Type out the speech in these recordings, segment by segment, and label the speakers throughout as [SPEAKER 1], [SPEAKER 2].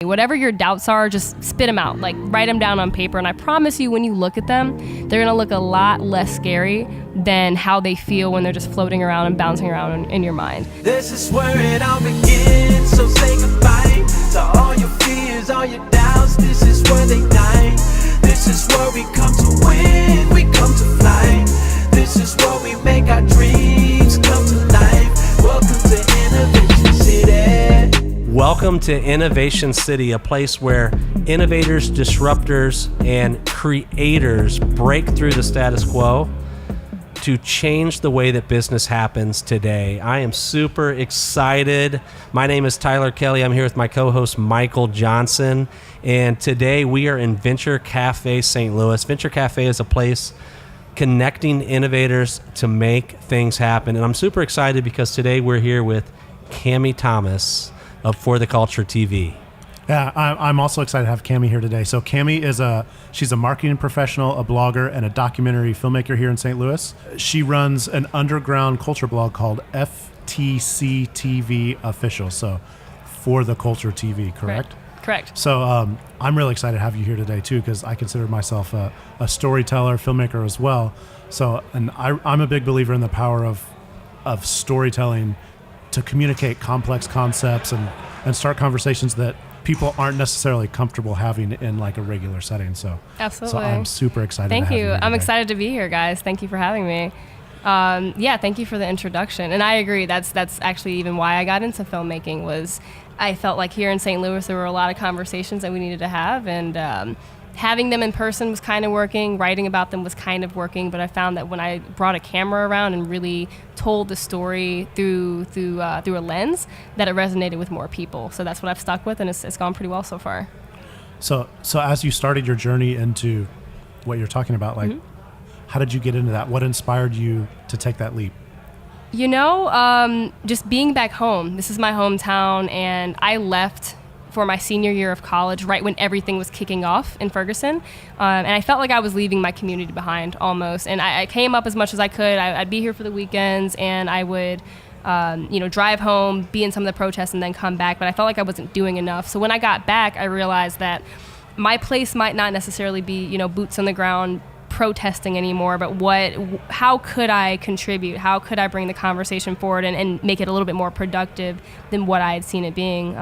[SPEAKER 1] Whatever your doubts are, just spit them out. Like, write them down on paper. And I promise you, when you look at them, they're going to look a lot less scary than how they feel when they're just floating around and bouncing around in your mind.
[SPEAKER 2] This is where it all begins, so say goodbye to all your fears, all your doubts. This is where they die. This is where we come to win, we come to fly. This is where we make our dreams come to life. Welcome to Innovation City.
[SPEAKER 3] Welcome to Innovation City, a place where innovators, disruptors, and creators break through the status quo to change the way that business happens today. I am super excited. My name is Tyler Kelly. I'm here with my co-host Michael Johnson, and today we are in Venture Cafe St. Louis. Venture Cafe is a place connecting innovators to make things happen, and I'm super excited because today we're here with Cami Thomas of For the Culture TV.
[SPEAKER 4] Yeah, I'm also excited to have Cami here today. So Cami she's a marketing professional, a blogger, and a documentary filmmaker here in St. Louis. She runs an underground culture blog called FTC TV Official. So For the Culture TV, correct?
[SPEAKER 1] Correct.
[SPEAKER 4] So I'm really excited to have you here today too, because I consider myself a storyteller, filmmaker as well. So, and I'm a big believer in the power of storytelling to communicate complex concepts and start conversations that people aren't necessarily comfortable having in like a regular setting. So
[SPEAKER 1] Absolutely.
[SPEAKER 4] So I'm super excited.
[SPEAKER 1] Thank
[SPEAKER 4] to have
[SPEAKER 1] you.
[SPEAKER 4] here
[SPEAKER 1] I'm
[SPEAKER 4] today.
[SPEAKER 1] excited to be here, guys. Thank you for having me. Thank you for the introduction. And I agree. That's actually even why I got into filmmaking. Was I felt like here in St. Louis there were a lot of conversations that we needed to have, and having them in person was kind of working. Writing about them was kind of working. But I found that when I brought a camera around and really told the story through a lens, that it resonated with more people. So that's what I've stuck with, and it's gone pretty well so far.
[SPEAKER 4] So as you started your journey into what you're talking about, like, how did you get into that? What inspired you to take that leap?
[SPEAKER 1] You know, just being back home. This is my hometown, and I left for my senior year of college right when everything was kicking off in Ferguson. And I felt like I was leaving my community behind almost. And I came up as much as I could. I'd be here for the weekends, and I would drive home, be in some of the protests, and then come back. But I felt like I wasn't doing enough. So when I got back, I realized that my place might not necessarily be, boots on the ground protesting anymore, but how could I contribute? How could I bring the conversation forward and make it a little bit more productive than what I had seen it being?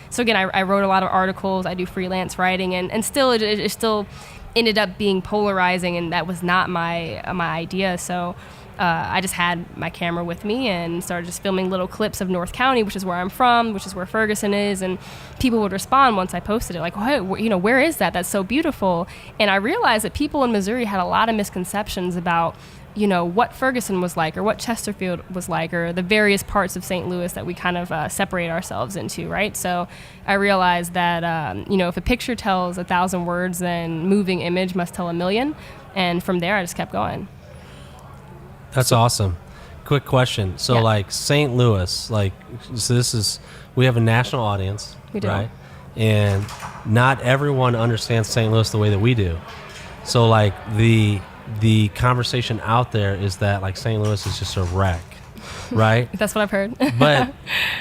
[SPEAKER 1] So again, I wrote a lot of articles. I do freelance writing, and still it still ended up being polarizing, and that was not my idea. So I just had my camera with me and started just filming little clips of North County, which is where I'm from, which is where Ferguson is, and people would respond once I posted it, like, hey, where is that? That's so beautiful. And I realized that people in Missouri had a lot of misconceptions about, what Ferguson was like, or what Chesterfield was like, or the various parts of St. Louis that we kind of separate ourselves into, right? So I realized that, if a picture tells 1,000 words, then moving image must tell 1,000,000. And from there, I just kept going.
[SPEAKER 3] That's awesome. Quick question. So like St. Louis, we have a national audience,
[SPEAKER 1] We do.
[SPEAKER 3] right? And not everyone understands St. Louis the way that we do. So like the conversation out there is that like St. Louis is just a wreck, right?
[SPEAKER 1] That's what I've heard.
[SPEAKER 3] But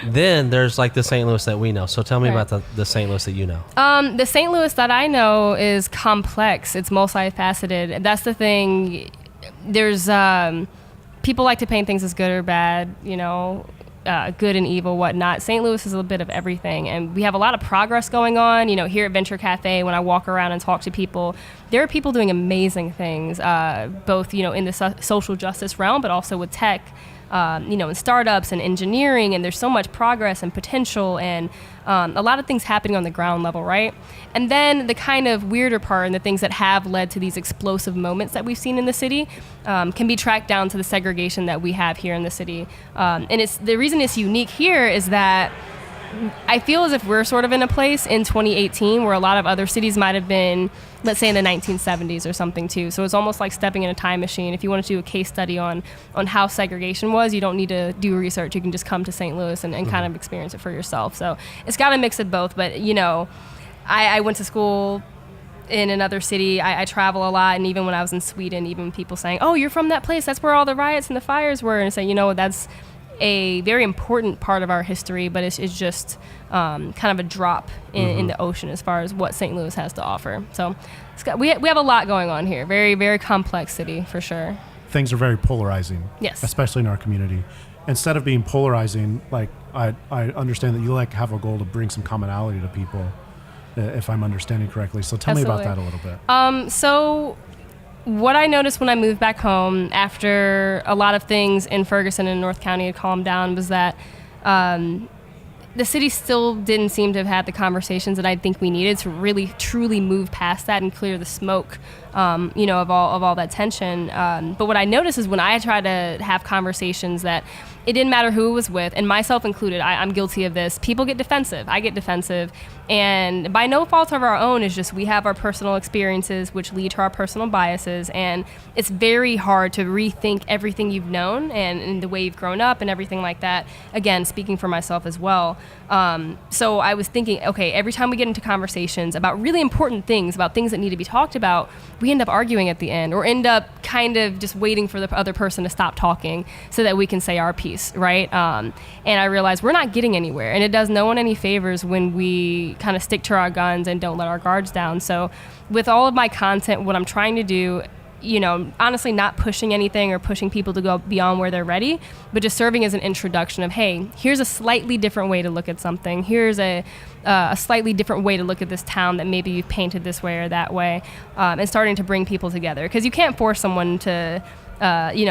[SPEAKER 3] then there's like the St. Louis that we know. So tell me about the St. Louis that you know.
[SPEAKER 1] The St. Louis that I know is complex. It's multifaceted. That's the thing. There's people like to paint things as good or bad, good and evil, whatnot. St. Louis is a bit of everything, and we have a lot of progress going on. Here at Venture Cafe, when I walk around and talk to people, there are people doing amazing things, both in the social justice realm, but also with tech. In startups and engineering, and there's so much progress and potential, and a lot of things happening on the ground level, right? And then the kind of weirder part, and the things that have led to these explosive moments that we've seen in the city, can be tracked down to the segregation that we have here in the city. And the reason it's unique here is that I feel as if we're sort of in a place in 2018 where a lot of other cities might have been, let's say, in the 1970s or something too. So it's almost like stepping in a time machine. If you want to do a case study on how segregation was, you don't need to do research. You can just come to St. Louis and kind of experience it for yourself. So it's got a mix of both. But, I went to school in another city. I travel a lot. And even when I was in Sweden, even people saying, oh, you're from that place. That's where all the riots and the fires were. And say, that's a very important part of our history, but it's just kind of a drop in the ocean as far as what St. Louis has to offer. So we have a lot going on here. Very, very complex city for sure.
[SPEAKER 4] Things are very polarizing.
[SPEAKER 1] Yes.
[SPEAKER 4] Especially in our community. Instead of being polarizing, like I understand that you like have a goal to bring some commonality to people, if I'm understanding correctly. So tell me about that a little bit.
[SPEAKER 1] So what I noticed when I moved back home after a lot of things in Ferguson and North County had calmed down was that the city still didn't seem to have had the conversations that I think we needed to really truly move past that and clear the smoke, of all that tension. But what I noticed is when I tried to have conversations that it didn't matter who it was with, and myself included, I'm guilty of this. People get defensive. I get defensive. And by no fault of our own, it's just we have our personal experiences which lead to our personal biases. And it's very hard to rethink everything you've known and the way you've grown up and everything like that. Again, speaking for myself as well. So I was thinking, okay, every time we get into conversations about really important things, about things that need to be talked about, we end up arguing at the end or end up kind of just waiting for the other person to stop talking so that we can say our piece, right? And I realized we're not getting anywhere, and it does no one any favors when we kind of stick to our guns and don't let our guards down. So with all of my content, what I'm trying to do, honestly not pushing anything or pushing people to go beyond where they're ready, but just serving as an introduction of, hey, here's a slightly different way to look at something. Here's a slightly different way to look at this town that maybe you've painted this way or that way, and starting to bring people together. Because you can't force someone to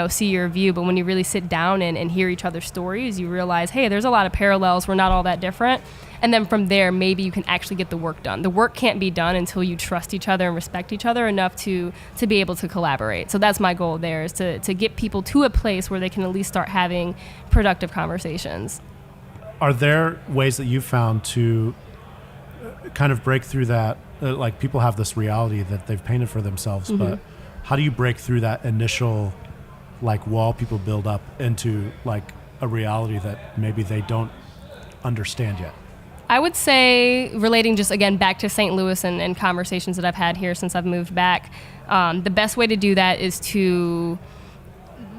[SPEAKER 1] see your view, but when you really sit down and hear each other's stories, you realize, hey, there's a lot of parallels. We're not all that different. And then from there, maybe you can actually get the work done. The work can't be done until you trust each other and respect each other enough to be able to collaborate. So that's my goal there, is to get people to a place where they can at least start having productive conversations.
[SPEAKER 4] Are there ways that you've found to kind of break through that? Like people have this reality that they've painted for themselves, but how do you break through that initial wall people build up into a reality that maybe they don't understand yet?
[SPEAKER 1] I would say, relating just again back to St. Louis and conversations that I've had here since I've moved back, the best way to do that is to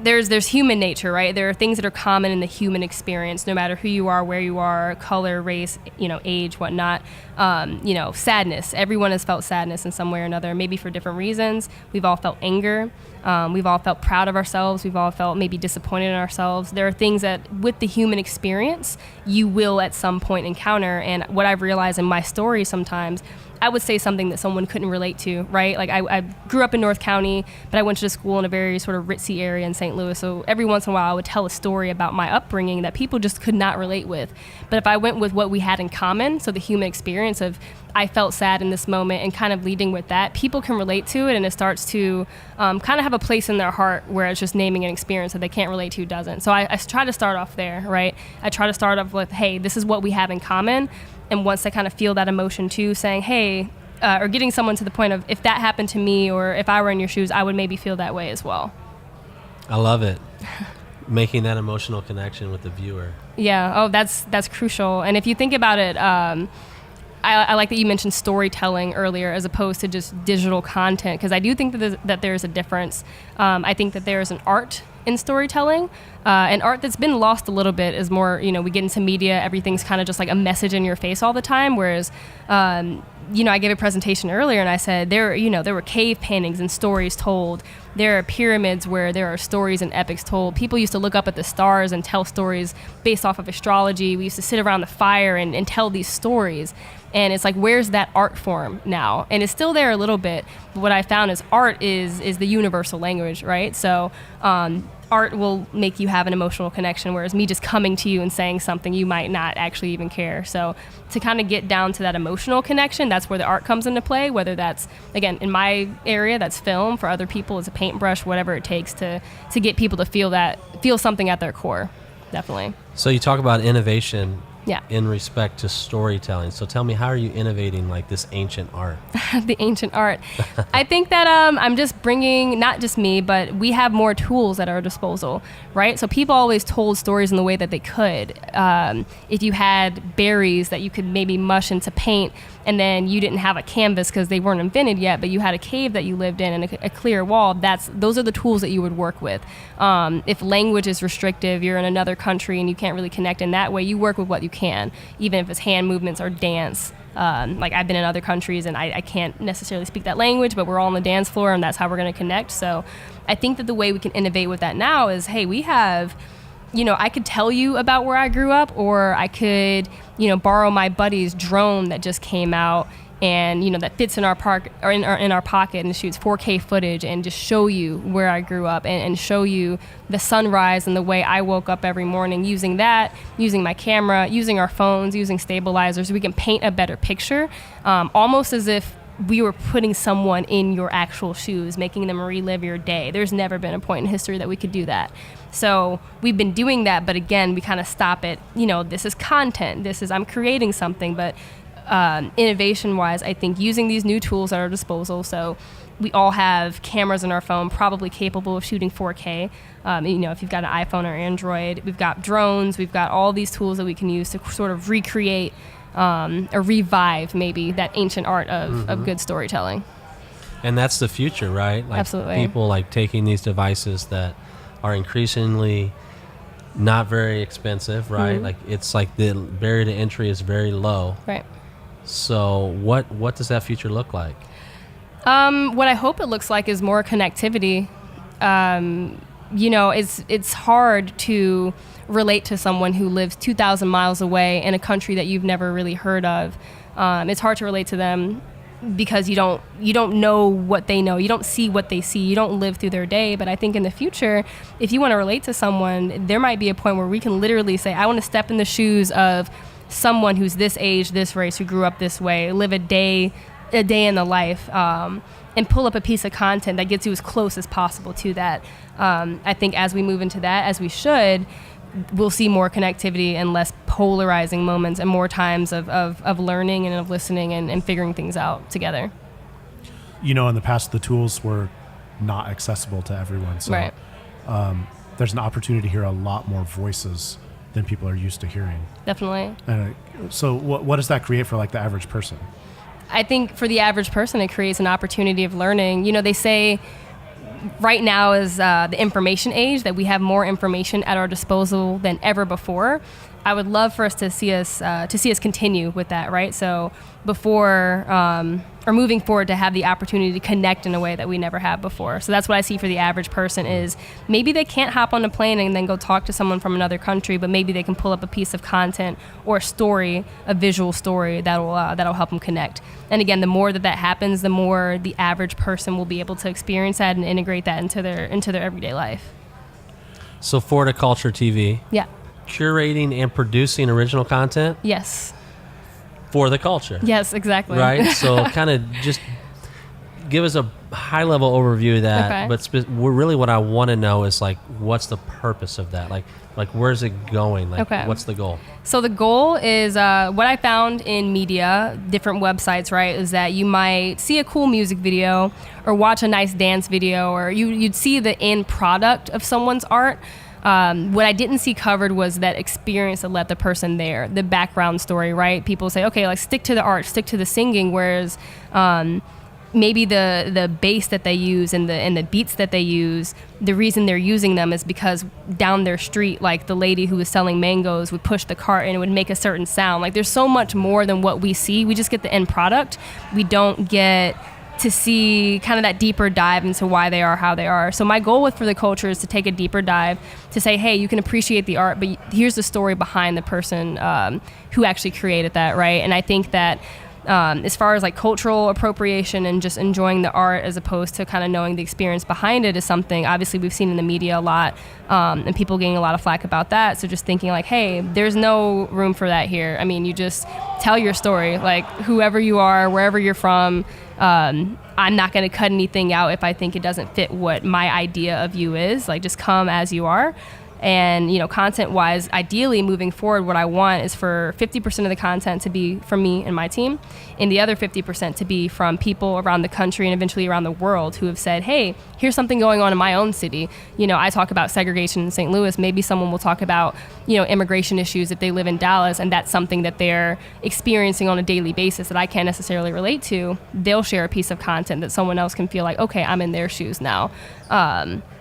[SPEAKER 1] there's human nature, right? There are things that are common in the human experience, no matter who you are, where you are, color, race, age, whatnot. Sadness. Everyone has felt sadness in some way or another, maybe for different reasons. We've all felt anger. We've all felt proud of ourselves. We've all felt maybe disappointed in ourselves. There are things that with the human experience, you will at some point encounter. And what I've realized in my story sometimes, I would say something that someone couldn't relate to, right? Like I grew up in North County, but I went to school in a very sort of ritzy area in St. Louis. So every once in a while I would tell a story about my upbringing that people just could not relate with. But if I went with what we had in common, so the human experience of I felt sad in this moment and kind of leading with that, people can relate to it, and it starts to kind of have a place in their heart where it's just naming an experience that they can't relate to doesn't. So I try to start off there, right? I try to start off with, hey, this is what we have in common. And once they kind of feel that emotion too, saying, hey, or getting someone to the point of, if that happened to me or if I were in your shoes, I would maybe feel that way as well.
[SPEAKER 3] I love it. Making that emotional connection with the viewer.
[SPEAKER 1] Yeah. Oh, that's crucial. And if you think about it, I like that you mentioned storytelling earlier as opposed to just digital content, because I do think that there's a difference. I think that there's an art in storytelling, and art that's been lost a little bit is more, we get into media, everything's kind of just like a message in your face all the time, whereas I gave a presentation earlier and I said there were cave paintings and stories told. There are pyramids where there are stories and epics told. People used to look up at the stars and tell stories based off of astrology. We used to sit around the fire and tell these stories. And it's like, where's that art form now? And it's still there a little bit. But what I found is art is the universal language, right? So art will make you have an emotional connection, whereas me just coming to you and saying something, you might not actually even care. So to kind of get down to that emotional connection, that's where the art comes into play, whether that's, again, in my area, that's film. For other people, it's a paintbrush, whatever it takes to get people to feel something at their core. Definitely.
[SPEAKER 3] So you talk about innovation.
[SPEAKER 1] Yeah.
[SPEAKER 3] in respect to storytelling. So tell me, how are you innovating like this ancient art?
[SPEAKER 1] The ancient art. I think that I'm just bringing, not just me, but we have more tools at our disposal, right? So people always told stories in the way that they could. If you had berries that you could maybe mush into paint, and then you didn't have a canvas because they weren't invented yet, but you had a cave that you lived in and a clear wall, those are the tools that you would work with. If language is restrictive, you're in another country and you can't really connect in that way, you work with what you can, even if it's hand movements or dance. Like I've been in other countries and I can't necessarily speak that language, but we're all on the dance floor and that's how we're going to connect. So I think that the way we can innovate with that now is, hey, we have, I could tell you about where I grew up, or I could, borrow my buddy's drone that just came out and, that fits in our park or in our pocket and shoots 4K footage and just show you where I grew up and show you the sunrise and the way I woke up every morning using that, using my camera, using our phones, using stabilizers. We can paint a better picture, almost as if we were putting someone in your actual shoes, making them relive your day. There's never been a point in history that we could do that. So we've been doing that, but again, we kind of stop it. This is content. I'm creating something, but innovation-wise, I think using these new tools at our disposal. So we all have cameras in our phone probably capable of shooting 4K. If you've got an iPhone or Android, we've got drones, we've got all these tools that we can use to sort of recreate or revive maybe that ancient art of good storytelling.
[SPEAKER 3] And that's the future, right? Like
[SPEAKER 1] Absolutely.
[SPEAKER 3] People like taking these devices that are increasingly not very expensive, right?
[SPEAKER 1] Mm-hmm.
[SPEAKER 3] Like it's like the barrier to entry is very low.
[SPEAKER 1] Right.
[SPEAKER 3] So what does that future look like?
[SPEAKER 1] What I hope it looks like is more connectivity. It's hard to relate to someone who lives 2,000 miles away in a country that you've never really heard of. It's hard to relate to them because you don't know what they know. You don't see what they see. You don't live through their day. But I think in the future, if you want to relate to someone, there might be a point where we can literally say, I want to step in the shoes of someone who's this age, this race, who grew up this way, live a day in the life, and pull up a piece of content that gets you as close as possible to that. I think as we move into that, as we should, we'll see more connectivity and less polarizing moments and more times of learning and of listening and figuring things out together.
[SPEAKER 4] In the past, the tools were not accessible to everyone. So
[SPEAKER 1] Right.
[SPEAKER 4] There's an opportunity to hear a lot more voices than people are used to hearing.
[SPEAKER 1] Definitely.
[SPEAKER 4] So what does that create for like the average person?
[SPEAKER 1] I think for the average person, it creates an opportunity of learning. They say right now is the information age, that we have more information at our disposal than ever before. I would love for us to see us continue with that, right? So before or moving forward, to have the opportunity to connect in a way that we never have before. So that's what I see for the average person is maybe they can't hop on a plane and then go talk to someone from another country, but maybe they can pull up a piece of content or a story, a visual story that'll help them connect. And again, the more that happens, the more the average person will be able to experience that and integrate that into their everyday life.
[SPEAKER 3] So Forticulture TV,
[SPEAKER 1] Yeah.
[SPEAKER 3] curating and producing original content
[SPEAKER 1] Yes.
[SPEAKER 3] for the culture.
[SPEAKER 1] Yes, exactly.
[SPEAKER 3] Right? So kind of just give us a high-level overview of that.
[SPEAKER 1] Okay.
[SPEAKER 3] But really what I want to know is, like, what's the purpose of that? Like where's it going? Like,
[SPEAKER 1] Okay.
[SPEAKER 3] what's the goal?
[SPEAKER 1] So the goal is what I found in media, different websites, right, is that you might see a cool music video or watch a nice dance video, or you'd see the end product of someone's art. What I didn't see covered was that experience that led the person there, the background story, right? People say, okay, like stick to the art, stick to the singing, whereas maybe the bass that they use and the beats that they use, the reason they're using them is because down their street, like the lady who was selling mangoes would push the cart and it would make a certain sound. Like there's so much more than what we see. We just get the end product. We don't get to see kind of that deeper dive into why they are how they are. So my goal for the culture is to take a deeper dive, to say, hey, you can appreciate the art, but here's the story behind the person who actually created that, right? And I think that as far as like cultural appropriation and just enjoying the art as opposed to kind of knowing the experience behind it is something obviously we've seen in the media a lot, and people getting a lot of flack about that. So just thinking like, hey, there's no room for that here. I mean, you just tell your story, like whoever you are, wherever you're from. I'm not going to cut anything out if I think it doesn't fit what my idea of you is. Like just come as you are. And, content wise, ideally moving forward, what I want is for 50% of the content to be from me and my team, and the other 50% to be from people around the country and eventually around the world who have said, hey, here's something going on in my own city. I talk about segregation in St. Louis. Maybe someone will talk about, immigration issues if they live in Dallas, and that's something that they're experiencing on a daily basis that I can't necessarily relate to. They'll share a piece of content that someone else can feel like, okay, I'm in their shoes now.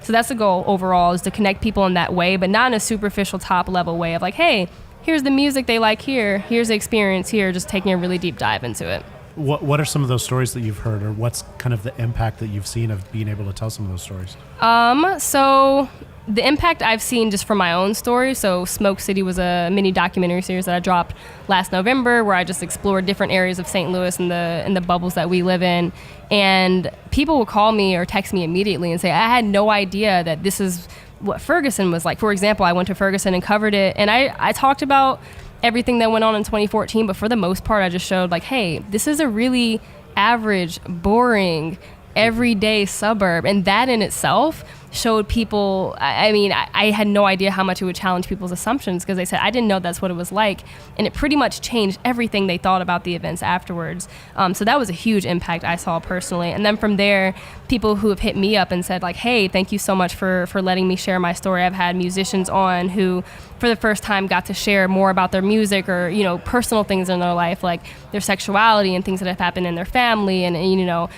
[SPEAKER 1] So that's the goal overall, is to connect people in that way, but not in a superficial top level way of like, hey, here's the music they like here, here's the experience here, just taking a really deep dive into it.
[SPEAKER 4] What are some of those stories that you've heard, or what's kind of the impact that you've seen of being able to tell some of those stories?
[SPEAKER 1] So the impact I've seen just from my own story. So Smoke City was a mini documentary series that I dropped last November, where I just explored different areas of St. Louis and the bubbles that we live in. And people will call me or text me immediately and say, I had no idea that this is what Ferguson was like. For example, I went to Ferguson and covered it, and I talked about everything that went on in 2014, but for the most part, I just showed like, hey, this is a really average, boring, everyday suburb. And that in itself showed people, I had no idea how much it would challenge people's assumptions, because they said, I didn't know that's what it was like. And it pretty much changed everything they thought about the events afterwards. So that was a huge impact I saw personally. And then from there, people who have hit me up and said like, hey, thank you so much for letting me share my story. I've had musicians on who for the first time got to share more about their music or, personal things in their life, like their sexuality and things that have happened in their family and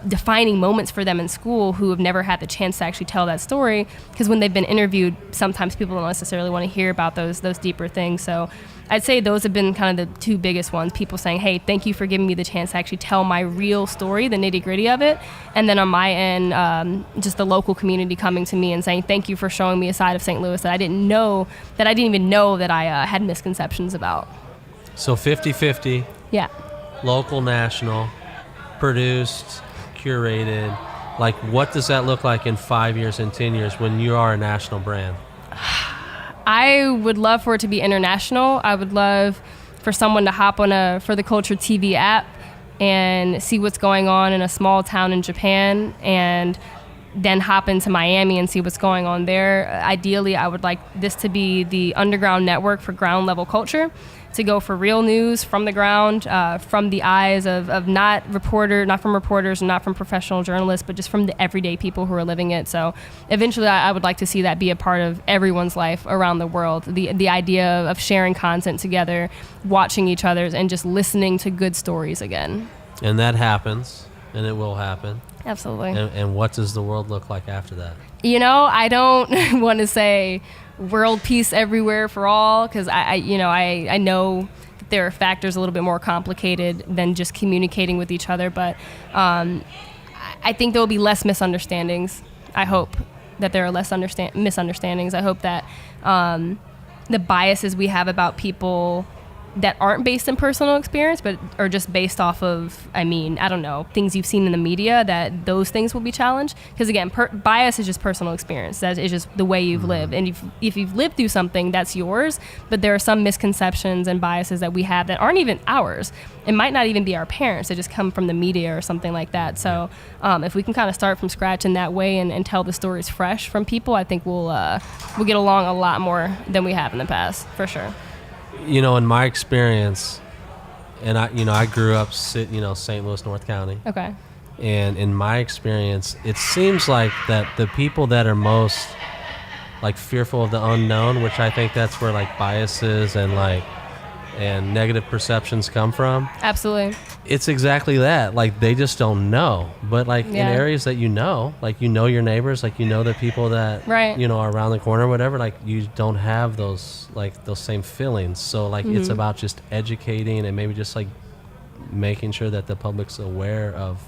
[SPEAKER 1] defining moments for them in school, who have never had the chance to actually tell that story, because when they've been interviewed, sometimes people don't necessarily want to hear about those deeper things. So I'd say those have been kind of the two biggest ones. People saying, hey, thank you for giving me the chance to actually tell my real story, the nitty gritty of it. And then on my end, just the local community coming to me and saying, thank you for showing me a side of St. Louis that I didn't even know that I had misconceptions about.
[SPEAKER 3] So 50-50.
[SPEAKER 1] Yeah.
[SPEAKER 3] Local, national, produced, curated. Like, what does that look like in 5 years and 10 years when you are a national brand?
[SPEAKER 1] I would love for it to be international. I would love for someone to hop on a For the Culture TV app and see what's going on in a small town in Japan, and then hop into Miami and see what's going on there. Ideally, I would like this to be the underground network for ground level culture, to go for real news from the ground, from the eyes of not from reporters and not from professional journalists, but just from the everyday people who are living it. So eventually I would like to see that be a part of everyone's life around the world. The idea of sharing content together, watching each other's, and just listening to good stories again.
[SPEAKER 3] And that happens, and it will happen.
[SPEAKER 1] Absolutely.
[SPEAKER 3] And what does the world look like after that?
[SPEAKER 1] I don't want to say world peace everywhere for all, because I know that there are factors a little bit more complicated than just communicating with each other, but I think there will be less misunderstandings. I hope that there are less misunderstandings. I hope that the biases we have about people that aren't based in personal experience, but are just based off of, things you've seen in the media, that those things will be challenged. Because again, bias is just personal experience. That is just the way you've lived. And if you've lived through something, that's yours. But there are some misconceptions and biases that we have that aren't even ours. It might not even be our parents. They just come from the media or something like that. So if we can kind of start from scratch in that way and tell the stories fresh from people, I think we'll get along a lot more than we have in the past, for sure.
[SPEAKER 3] In my experience, and I grew up St. Louis, North County.
[SPEAKER 1] Okay.
[SPEAKER 3] And in my experience, it seems like that the people that are most like fearful of the unknown, which I think that's where like biases and negative perceptions come from. Absolutely. It's exactly that. Like, they just don't know. But in areas that like your neighbors, like the people that are around the corner or whatever, like you don't have those same feelings. So it's about just educating and maybe just making sure that the public's aware of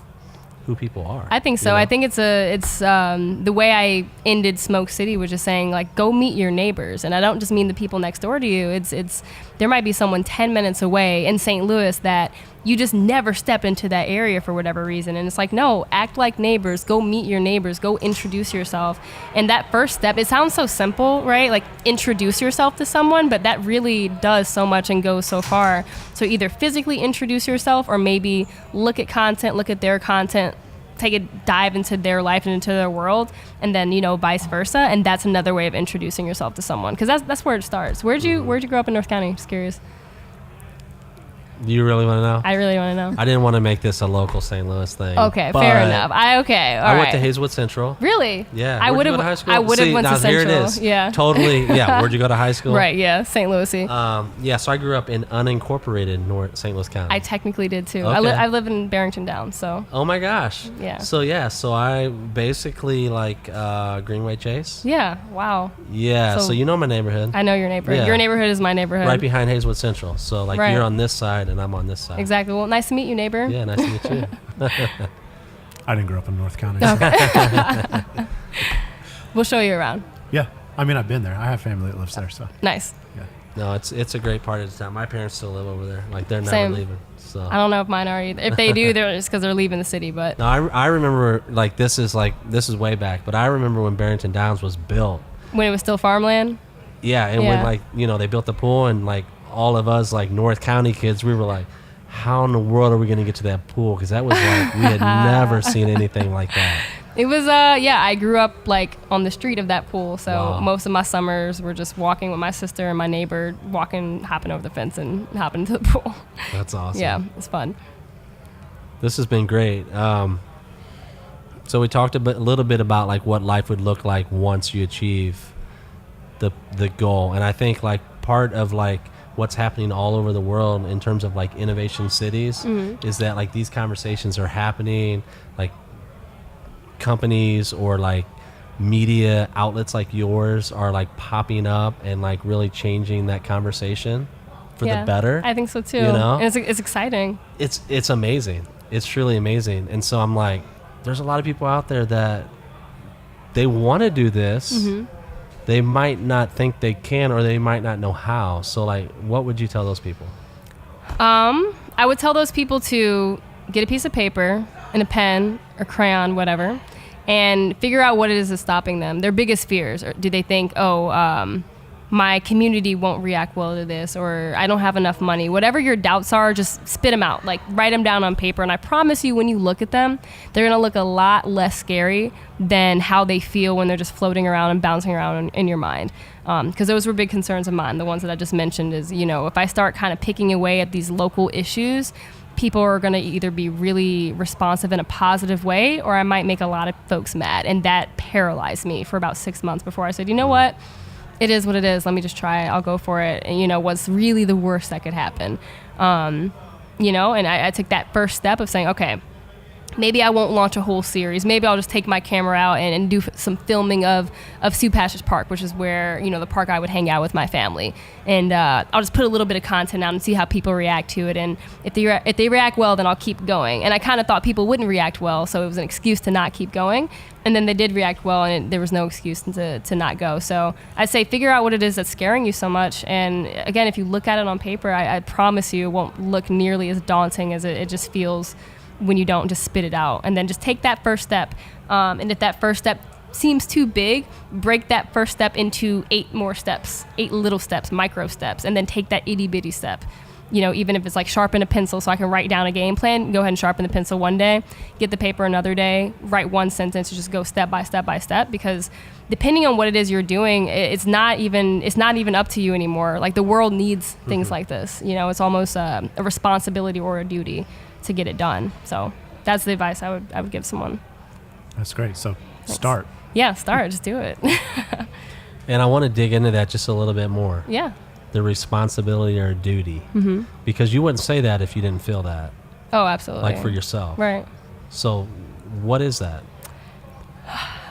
[SPEAKER 3] who people are. I think so. I think it's the way I ended Smoke City was just saying go meet your neighbors, and I don't just mean the people next door to you. It's there might be someone 10 minutes away in St. Louis that you just never step into that area for whatever reason, and it's no, act like neighbors, go meet your neighbors, go introduce yourself. And that first step, it sounds so simple, right? Introduce yourself to someone, but that really does so much and goes so far. So either physically introduce yourself, or maybe look at their content
[SPEAKER 1] take a dive into their life and into their world, and then, you know, vice versa. And that's another way of introducing yourself to someone, because that's where it starts. Where'd you grow up in North County? Just curious.
[SPEAKER 3] Do you really want to know?
[SPEAKER 1] I really want to know.
[SPEAKER 3] I didn't want to make this a local St. Louis thing.
[SPEAKER 1] Okay, fair enough. I
[SPEAKER 3] went to Hazelwood Central.
[SPEAKER 1] Really?
[SPEAKER 3] Yeah.
[SPEAKER 1] I would have. I would have went to Central.
[SPEAKER 3] Here it is.
[SPEAKER 1] Yeah.
[SPEAKER 3] Totally. Yeah. Where'd you go to high school?
[SPEAKER 1] Right. Yeah. St. Louis.
[SPEAKER 3] Yeah. So I grew up in unincorporated North St. Louis County.
[SPEAKER 1] I technically did too.
[SPEAKER 3] Okay.
[SPEAKER 1] I live in Barrington Downs. So.
[SPEAKER 3] Oh my gosh.
[SPEAKER 1] Yeah.
[SPEAKER 3] So I basically like Greenway Chase.
[SPEAKER 1] Yeah. Wow.
[SPEAKER 3] Yeah. So you know my neighborhood.
[SPEAKER 1] I know your neighborhood.
[SPEAKER 3] Yeah.
[SPEAKER 1] Your neighborhood is my neighborhood.
[SPEAKER 3] Right behind Hazelwood Central. So like
[SPEAKER 1] Right.
[SPEAKER 3] you're on this side and I'm on this side.
[SPEAKER 1] Exactly. Well, nice to meet you, neighbor.
[SPEAKER 3] Yeah. Nice to meet you.
[SPEAKER 4] I didn't grow up in North County.
[SPEAKER 1] Okay. We'll show you around.
[SPEAKER 4] Yeah. I mean, I've been there. I have family that lives there, so.
[SPEAKER 1] Nice.
[SPEAKER 4] Yeah.
[SPEAKER 3] No, it's a great part of the town. My parents still live over there. Like they're never
[SPEAKER 1] Same.
[SPEAKER 3] leaving. So
[SPEAKER 1] I don't know if mine are either. If they do, they're just because they're leaving the city. But
[SPEAKER 3] no, I remember this is way back, but I remember when Barrington Downs was built.
[SPEAKER 1] when it was still farmland.
[SPEAKER 3] Yeah, and
[SPEAKER 1] Yeah.
[SPEAKER 3] when they built the pool, and like all of us like North County kids, we were like, how in the world are we gonna get to that pool? Because that was like we had never seen anything like that.
[SPEAKER 1] It was I grew up like on the street of that pool, so
[SPEAKER 3] Wow.
[SPEAKER 1] most of my summers were just walking with my sister and my neighbor, hopping over the fence and hopping into the pool.
[SPEAKER 3] That's awesome.
[SPEAKER 1] Yeah, it's fun.
[SPEAKER 3] This has been great. So we talked a little bit about like what life would look like once you achieve the goal, and I think like part of like what's happening all over the world in terms of like innovation cities is that like these conversations are happening, like companies or like media outlets like yours are like popping up and like really changing that conversation for the better.
[SPEAKER 1] I think so too.
[SPEAKER 3] You know?
[SPEAKER 1] And it's exciting.
[SPEAKER 3] It's amazing. It's truly amazing. And so I'm like, there's a lot of people out there that they want to do this. They might not think they can, or they might not know how. So like, what would you tell those people?
[SPEAKER 1] I would tell those people to get a piece of paper and a pen or crayon, whatever, and figure out what it is that's stopping them. Their biggest fears. Or do they think, my community won't react well to this, or I don't have enough money? Whatever your doubts are, just spit them out. Like, write them down on paper. And I promise you, when you look at them, they're going to look a lot less scary than how they feel when they're just floating around and bouncing around in your mind. Because those were big concerns of mine. The ones that I just mentioned is, if I start kind of picking away at these local issues, people are going to either be really responsive in a positive way, or I might make a lot of folks mad. And that paralyzed me for about 6 months before I said, you know what? It is what it is. Let me just try it. I'll go for it. And, what's really the worst that could happen? And I took that first step of saying, okay, maybe I won't launch a whole series. Maybe I'll just take my camera out and do some filming of Supashes Park, which is where, the park I would hang out with my family. And I'll just put a little bit of content out and see how people react to it. And if they react well, then I'll keep going. And I kind of thought people wouldn't react well, so it was an excuse to not keep going. And then they did react well, and there was no excuse to not go. So I'd say figure out what it is that's scaring you so much. And again, if you look at it on paper, I promise you it won't look nearly as daunting as it just feels when you don't just spit it out. And then just take that first step. And if that first step seems too big, break that first step into 8 more steps, 8 little steps, micro steps, and then take that itty bitty step. Even if it's like sharpen a pencil so I can write down a game plan, go ahead and sharpen the pencil one day, get the paper another day, write one sentence, and just go step by step by step, because depending on what it is you're doing, it's not even up to you anymore. Like, the world needs things like this. It's almost a responsibility or a duty to get it done. So that's the advice I would give someone.
[SPEAKER 4] That's great. So
[SPEAKER 1] Thanks.
[SPEAKER 4] Start.
[SPEAKER 1] Yeah, start. Just do it.
[SPEAKER 3] And I want to dig into that just a little bit more.
[SPEAKER 1] Yeah.
[SPEAKER 3] The responsibility or duty. Because you wouldn't say that if you didn't feel that.
[SPEAKER 1] Oh, absolutely.
[SPEAKER 3] Like for yourself.
[SPEAKER 1] Right.
[SPEAKER 3] So what is that?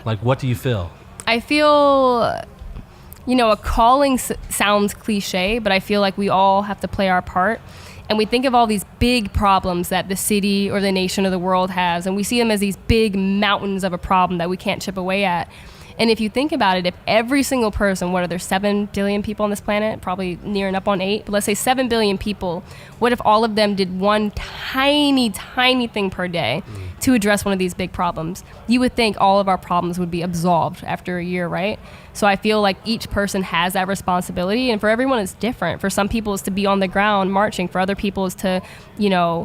[SPEAKER 3] Like, what do you feel?
[SPEAKER 1] I feel, a calling sounds cliche, but I feel like we all have to play our part. And we think of all these big problems that the city or the nation or the world has, and we see them as these big mountains of a problem that we can't chip away at. And if you think about it, if every single person, what are there, 7 billion people on this planet, probably nearing up on 8, but let's say 7 billion people, what if all of them did one tiny, tiny thing per day to address one of these big problems. You would think all of our problems would be absolved after a year, right? So I feel like each person has that responsibility, and for everyone it's different. For some people it's to be on the ground marching. For other people it's to,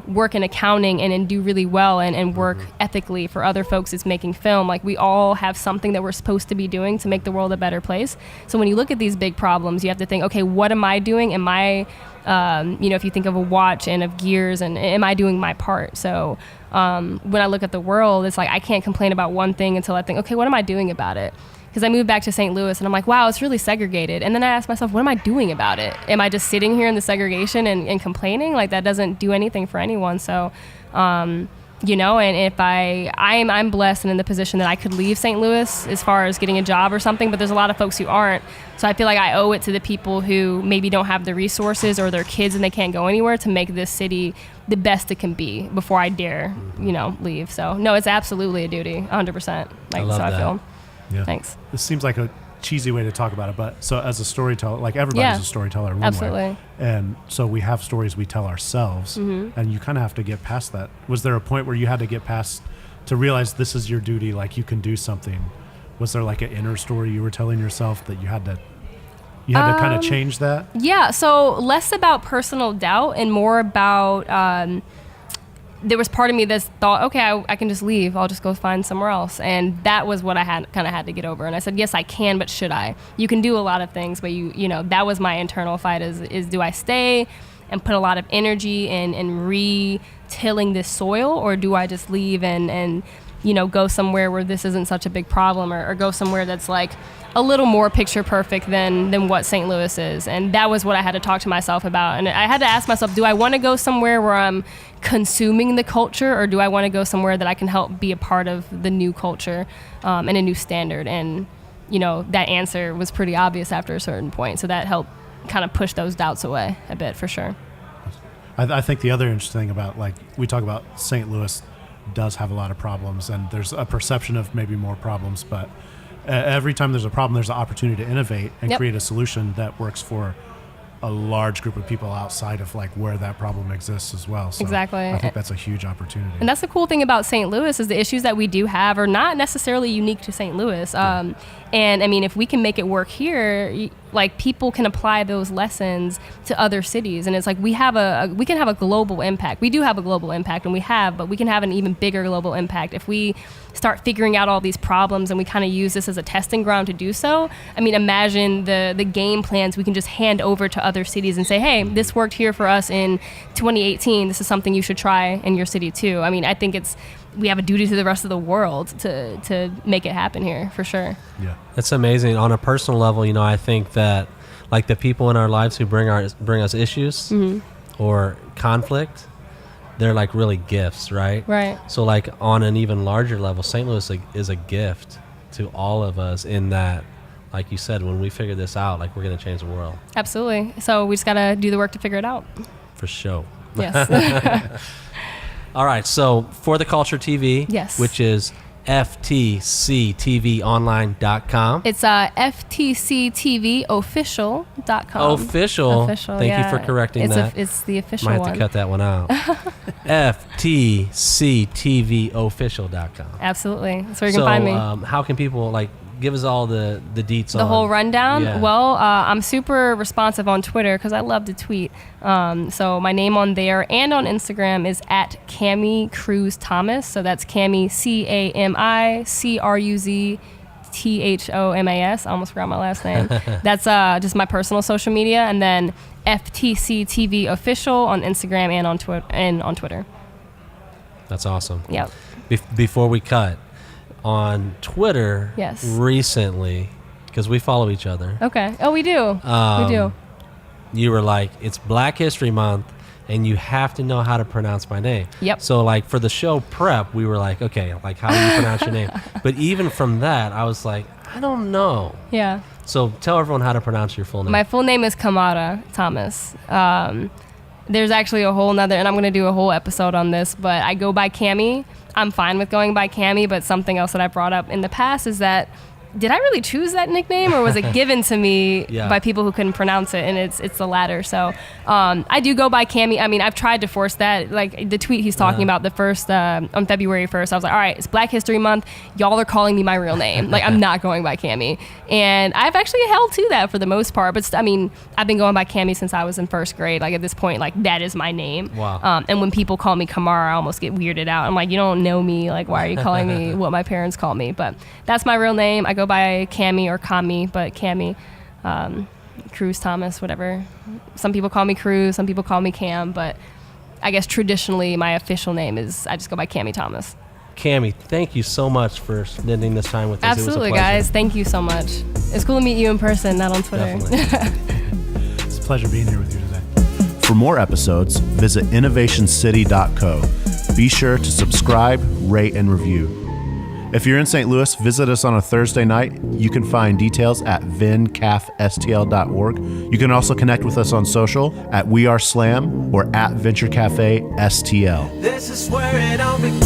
[SPEAKER 1] work in accounting and do really well and work ethically. For other folks it's making film. Like, we all have something that we're supposed to be doing to make the world a better place. So when you look at these big problems, you have to think, okay, what am I doing? Am I, if you think of a watch and of gears, and am I doing my part? So when I look at the world, it's like I can't complain about one thing until I think, okay, what am I doing about it? Because I moved back to St. Louis and I'm like, wow, it's really segregated. And then I ask myself, what am I doing about it? Am I just sitting here in the segregation and complaining? Like, that doesn't do anything for anyone. So, and if I'm blessed and in the position that I could leave St. Louis as far as getting a job or something, but there's a lot of folks who aren't. So I feel like I owe it to the people who maybe don't have the resources, or their kids and they can't go anywhere, to make this city the best it can be before I dare, leave. So no, it's absolutely a duty, 100%.
[SPEAKER 3] I love that.
[SPEAKER 1] I feel.
[SPEAKER 4] Yeah.
[SPEAKER 1] Thanks.
[SPEAKER 4] This seems like a cheesy way to talk about it, but so as a storyteller, like, everybody's a storyteller in one
[SPEAKER 1] absolutely.
[SPEAKER 4] way. And so we have stories we tell ourselves, and you kind of have to get past that. Was there a point where you had to get past to realize this is your duty, like you can do something? Was there like an inner story you were telling yourself that you had to kind of change that? Yeah,
[SPEAKER 1] so less about personal doubt and more about there was part of me that thought, okay, I can just leave. I'll just go find somewhere else. And that was what I had to get over. And I said, yes, I can, but should I? You can do a lot of things, but that was my internal fight is do I stay and put a lot of energy in re-tilling this soil, or do I just leave and go somewhere where this isn't such a big problem, or go somewhere that's like a little more picture perfect than what St. Louis is. And that was what I had to talk to myself about. And I had to ask myself, do I want to go somewhere where I'm consuming the culture, or do I want to go somewhere that I can help be a part of the new culture and a new standard? And, that answer was pretty obvious after a certain point. So that helped kind of push those doubts away a bit, for sure.
[SPEAKER 4] I think the other interesting thing about, like, we talk about St. Louis does have a lot of problems, and there's a perception of maybe more problems, but every time there's a problem, there's an opportunity to innovate and create a solution that works for a large group of people outside of like where that problem exists as well. So
[SPEAKER 1] exactly.
[SPEAKER 4] I think that's a huge opportunity.
[SPEAKER 1] And that's the cool thing about St. Louis is the issues that we do have are not necessarily unique to St. Louis. And I mean, if we can make it work here, like people can apply those lessons to other cities. And it's like we can have a global impact. We do have a global impact, but we can have an even bigger global impact if we start figuring out all these problems and we kind of use this as a testing ground to do so. I mean, imagine the game plans we can just hand over to other cities and say, hey, this worked here for us in 2018. This is something you should try in your city too. I mean, I think we have a duty to the rest of the world to make it happen here, for sure.
[SPEAKER 4] Yeah,
[SPEAKER 3] that's amazing. On a personal level, I think that like the people in our lives who bring us issues or conflict, they're like really gifts, right?
[SPEAKER 1] Right.
[SPEAKER 3] So like on an even larger level, St. Louis is a gift to all of us in that, like you said, when we figure this out, like we're going to change the world.
[SPEAKER 1] Absolutely. So we just got to do the work to figure it out.
[SPEAKER 3] For sure.
[SPEAKER 1] Yes.
[SPEAKER 3] All right. So For the Culture TV,
[SPEAKER 1] yes,
[SPEAKER 3] which is ftctvonline.com.
[SPEAKER 1] It's ftctvofficial.com.
[SPEAKER 3] Official. Thank you for correcting that.
[SPEAKER 1] It's the official
[SPEAKER 3] one.
[SPEAKER 1] one.
[SPEAKER 3] Might have to cut that one out. ftctvofficial.com.
[SPEAKER 1] Absolutely. That's where you can find me.
[SPEAKER 3] How can people give us all the deets
[SPEAKER 1] the whole rundown?
[SPEAKER 3] Yeah.
[SPEAKER 1] Well, I'm super responsive on Twitter because I love to tweet. So my name on there and on Instagram is at Cami Cruz Thomas. So that's Cami, CAMI-CRUZTHOMAS. I almost forgot my last name. That's just my personal social media. And then FTC TV Official on Instagram and on Twitter.
[SPEAKER 3] That's awesome.
[SPEAKER 1] Yep.
[SPEAKER 3] Before we cut, on Twitter,
[SPEAKER 1] yes,
[SPEAKER 3] recently, because we follow each other.
[SPEAKER 1] Okay. Oh, we do. We do.
[SPEAKER 3] You were like, it's Black History Month, and you have to know how to pronounce my name.
[SPEAKER 1] Yep.
[SPEAKER 3] So, like, for the show prep, we were like, okay, like, how do you pronounce your name? But even from that, I was like, I don't know.
[SPEAKER 1] Yeah.
[SPEAKER 3] So tell everyone how to pronounce your full name.
[SPEAKER 1] My full name is Cami Thomas. There's actually a whole nother, and I'm going to do a whole episode on this, but I go by Cami. I'm fine with going by Cami, but something else that I brought up in the past is that did I really choose that nickname, or was it given to me
[SPEAKER 3] Yeah.
[SPEAKER 1] by people who couldn't pronounce it? And it's the latter. So I do go by Cami. I mean, I've tried to force that. Like the tweet he's talking about, the first on February 1st, I was like, all right, it's Black History Month. Y'all are calling me my real name. Like, I'm not going by Cami. And I've actually held to that for the most part. But I mean, I've been going by Cami since I was in first grade. Like, at this point, like, that is my name.
[SPEAKER 3] Wow.
[SPEAKER 1] And when people call me Kamara, I almost get weirded out. I'm like, you don't know me. Like, why are you calling me what my parents call me? But that's my real name. I go by Cami or Cami, but Cami, Cruz Thomas, whatever. Some people call me Cruz, some people call me Cam, but I guess traditionally my official name is, I just go by Cami Thomas.
[SPEAKER 3] Cami, thank you so much for spending this time with us.
[SPEAKER 1] Absolutely,
[SPEAKER 3] It was a pleasure.
[SPEAKER 1] guys. Thank you so much. It's cool to meet you in person, not on Twitter.
[SPEAKER 3] Definitely.
[SPEAKER 4] It's a pleasure being here with you today.
[SPEAKER 5] For more episodes, visit innovationcity.co. Be sure to subscribe, rate, and review. If you're in St. Louis, visit us on a Thursday night. You can find details at vincafstl.org. You can also connect with us on social at We Are Slam or at Venture Cafe STL.
[SPEAKER 2] This is where it all begins.